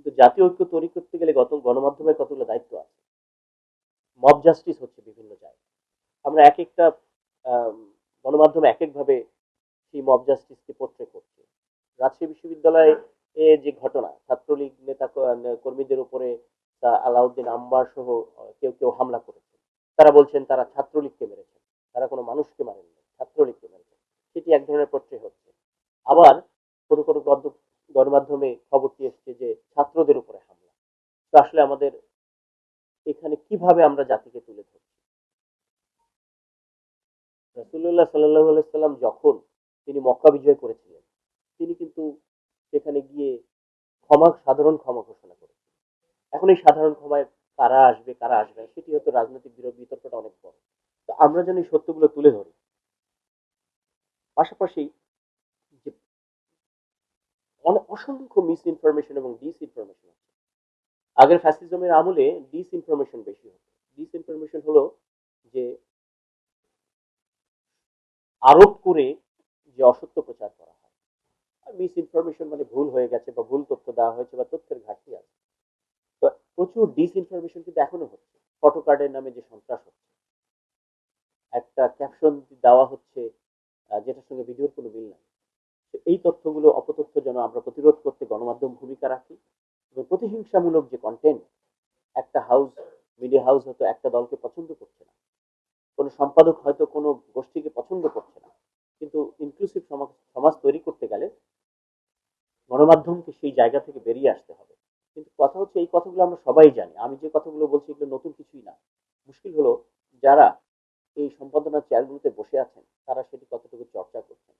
কিন্তু জাতীয় ঐক্য তৈরি করতে গেলে গণমাধ্যমের কতগুলো দায়িত্ব আছে। মব জাস্টিস হচ্ছে বিভিন্ন জায়গায়। আমরা এক একটা আম, গণমাধ্যম এক একভাবে সেই মব জাস্টিসকে পোট্রে করছে। রাজশাহী বিশ্ববিদ্যালয়ে যে ঘটনা, ছাত্রলীগ নেতা কর্মীদের উপরে আলাউদ্দিন আম্বার সহ কেউ কেউ হামলা করেছে, তারা বলছেন তারা ছাত্রলীগকে মেরেছেন, তারা কোনো মানুষকে মারেননি, ছাত্রলীগকে মেরেছেন। সেটি এক ধরনের পোট্রে হচ্ছে। আবার কোনো কোনো গণমাধ্যমে খবরটি এসছে যে ছাত্রদের উপরে হামলা। তো আসলে আমাদের এখানে কিভাবে আমরা জাতিকে তুলে ধরছি? রাসূলুল্লাহ সাল্লাল্লাহু আলাইহি সাল্লাম যখন তিনি মক্কা বিজয় করেছিলেন, তিনি কিন্তু সেখানে গিয়ে সাধারণ ক্ষমা ঘোষণা করেছেন। এখন এই সাধারণ ক্ষমায় কারা আসবে কারা আসবে না, সেটি হয়তো রাজনৈতিক বিতর্কটা অনেক বড়। তো আমরা যেন এই সত্যগুলো তুলে ধরি। পাশাপাশি যে অনেক অসংখ্য মিস ইনফরমেশন এবং ডিস ইনফরমেশন আছে। আগের ফ্যাসিজমের আমলে ডিস ইনফরমেশন বেশি হতো। ডিস ইনফরমেশন হলো যে আরোপ করে যে অসত্য প্রচার করা হয়। আর মিস ইনফরমেশন মানে ভুল হয়ে গেছে বা ভুল তথ্য দেওয়া হয়েছে বা তথ্যের ঘাটতি আছে। তো প্রচুর ডিস ইনফরমেশন কিন্তু এখনো হচ্ছে। ফটো কার্ডের নামে যে সন্ত্রাস হচ্ছে, একটা ক্যাপশন দেওয়া হচ্ছে যেটার সঙ্গে ভিডিওর কোনো মিল নাই। তো এই তথ্যগুলো অপতথ্য যেন আমরা প্রতিরোধ করতে গণমাধ্যম ভূমিকা রাখি এবং প্রতিহিংসামূলক যে কন্টেন্ট, একটা মিডিয়া হাউস হয়তো একটা দলকে পছন্দ করছে না, কোনো সম্পাদক হয়তো কোনো গোষ্ঠীকে পছন্দ করছে না, কিন্তু ইনক্লুসিভ সমাজ সমাজ তৈরি করতে গেলে গণমাধ্যমকে সেই জায়গা থেকে বেরিয়ে আসতে হবে। কিন্তু কথা হচ্ছে এই কথাগুলো আমরা সবাই জানি। আমি যে কথাগুলো বলছি এগুলো নতুন কিছুই না। মুশকিল হলো যারা এই সম্পাদনার চেয়ারগুলোতে বসে আছেন তারা সেটি কতটুকু চর্চা করছেন।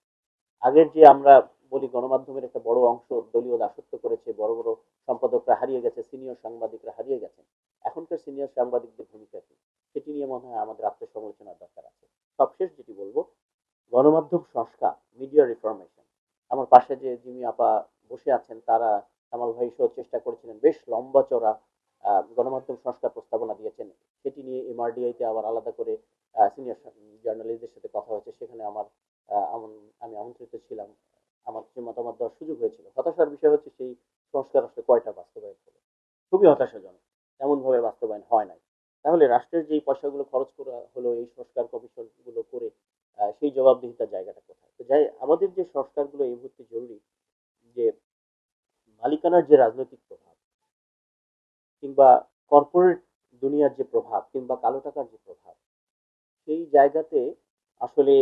আগের যে আমরা বলি গণমাধ্যমের একটা বড় অংশ দলীয় দাসত্ব করেছে, বড় বড় সম্পাদকরা হারিয়ে গেছে, সিনিয়র সাংবাদিকরা হারিয়ে গেছেন। এখনকার সিনিয়র সাংবাদিকদের ভূমিকা কি, সেটি নিয়ে মনে হয় আমাদের আত্মসমালোচনার দরকার আছে। সবশেষ যেটি বলবো, গণমাধ্যম সংস্কার, মিডিয়া রিফরমেশন। আমার পাশে যে জিমি আপা বসে আছেন, তারা কামাল ভাই সহ চেষ্টা করেছিলেন, বেশ লম্বা চড়া গণমাধ্যম সংস্কার প্রস্তাবনা দিয়েছেন। সেটি নিয়ে এমআরডিআই তে আবার আলাদা করে সিনিয়র জার্নালিস্টদের সাথে কথা হয়েছে, সেখানে আমি আমন্ত্রিত ছিলাম। আমার কিছু মতামত দেওয়ার সুযোগ হয়েছিল। হতাশার বিষয় হচ্ছে সেই সংস্কার আসলে কয়টা বাস্তবায়ন হলো, খুবই হতাশাজনক। এমন ভাবে বাস্তবায়ন হয় নাই। তাহলে রাষ্ট্রের যেই পয়সাগুলো খরচ করা হলো এই সংস্কার কমিশন গুলো করে, সেই জবাবদিহিতার জায়গাটা কোথায়? তো যাই আমাদের যে সংস্কারগুলো এই মুহূর্তে জরুরি, যে মালিকানার যে রাজনৈতিক প্রভাব কিংবা কর্পোরেট দুনিয়ার যে প্রভাব কিংবা কালো টাকার যে প্রভাব, সেই জায়গাতে আসলে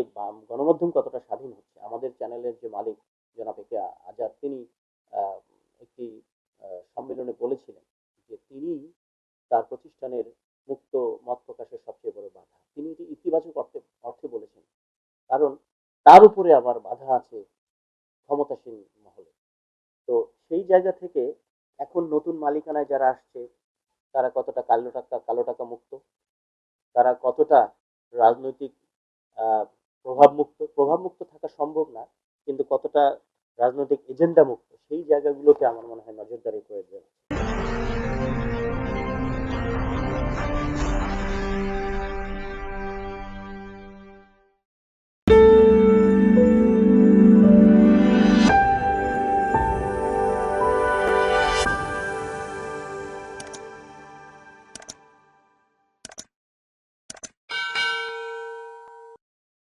গণমাধ্যম কতটা স্বাধীন হচ্ছে। আমাদের চ্যানেলের যে মালিক জনাব একে আজাদ, তিনি আহ, একটি সম্মেলনে বলেছিলেন যে তিনি তার প্রতিষ্ঠানের মুক্ত মত প্রকাশের সবচেয়ে বড় বাধা। তিনি এটি ইতিবাচক অর্থে অর্থে বলেছেন, কারণ তার উপরে আবার বাধা আছে ক্ষমতাসীন মহলে। তো সেই জায়গা থেকে এখন নতুন মালিকানায় যারা আসছে, তারা কতটা কালো টাকা মুক্ত, তারা কতটা রাজনৈতিক আহ, প্রভাব মুক্ত থাকা সম্ভব না, কিন্তু কতটা রাজনৈতিক এজেন্ডা মুক্ত, সেই জায়গাগুলোতে আমার মনে হয় নজরদারি প্রয়োজন।